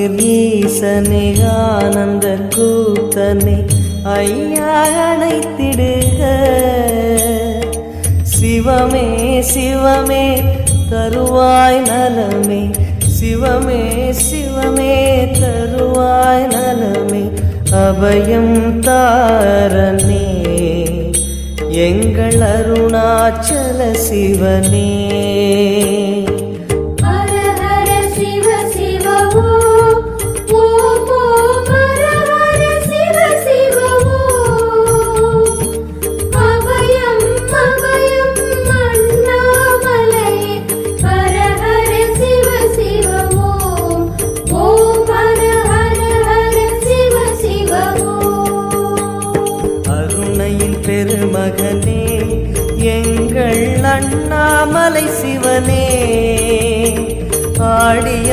ஆதிர் ஈசனே ஆனந்த கூத்தனே ஐயா அணைத்திடுக. சிவமே சிவமே தருவாய் நலமே, சிவமே சிவமே தருவாய் நலமே. அபயம் தாரனே எங்கள் அருணாச்சல சிவனே. பெருமகனே எங்கள் அண்ணாமலை சிவனே, ஆடிய